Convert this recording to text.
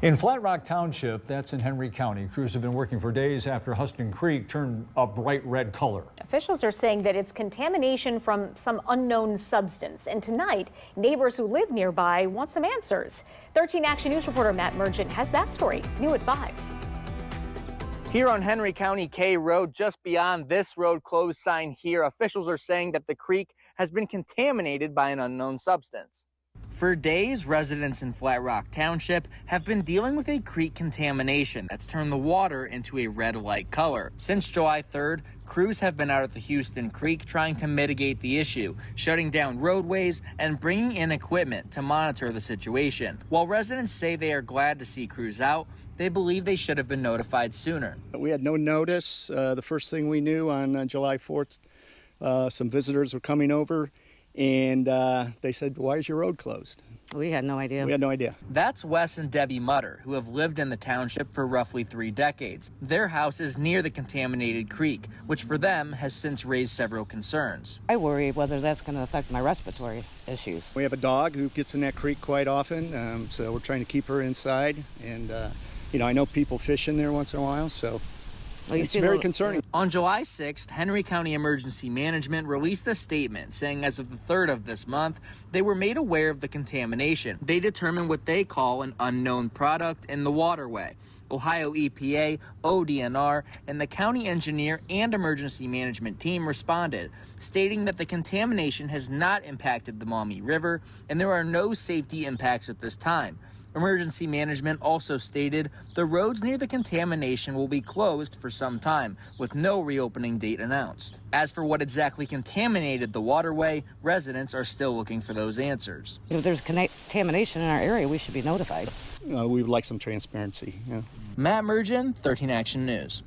In Flat Rock Township, that's in Henry County, crews have been working for days after Huston Creek turned a bright red color. Officials are saying that it's contamination from some unknown substance. And tonight, neighbors who live nearby want some answers. 13 Action News reporter Matt Merchant has that story, new at 5. Here on Henry County K Road, just beyond this road closed sign here, officials are saying that the creek has been contaminated by an unknown substance. For days, residents in Flat Rock Township have been dealing with a creek contamination that's turned the water into a red-like color. Since July 3rd, crews have been out at the Houston Creek trying to mitigate the issue, shutting down roadways and bringing in equipment to monitor the situation. While residents say they are glad to see crews out, they believe they should have been notified sooner. We had no notice. The first thing we knew on July 4th, some visitors were coming over. And they said, "Why is your road closed?" We had no idea. We had no idea. That's Wes and Debbie Mutter, who have lived in the township for roughly 3 decades. Their house is near the contaminated creek, which for them has since raised several concerns. I worry whether that's going to affect my respiratory issues. We have a dog who gets in that creek quite often, so we're trying to keep her inside. And, I know people fish in there once in a while, so it's very concerning. On July 6th, Henry County Emergency Management released a statement saying as of the 3rd of this month, they were made aware of the contamination. They determined what they call an unknown product in the waterway. Ohio EPA, ODNR, and the county engineer and emergency management team responded, stating that the contamination has not impacted the Maumee River and there are no safety impacts at this time. Emergency management also stated the roads near the contamination will be closed for some time, with no reopening date announced. As for what exactly contaminated the waterway, residents are still looking for those answers. If there's contamination in our area, we should be notified. We would like some transparency. Yeah. Matt Mergen, 13 Action News.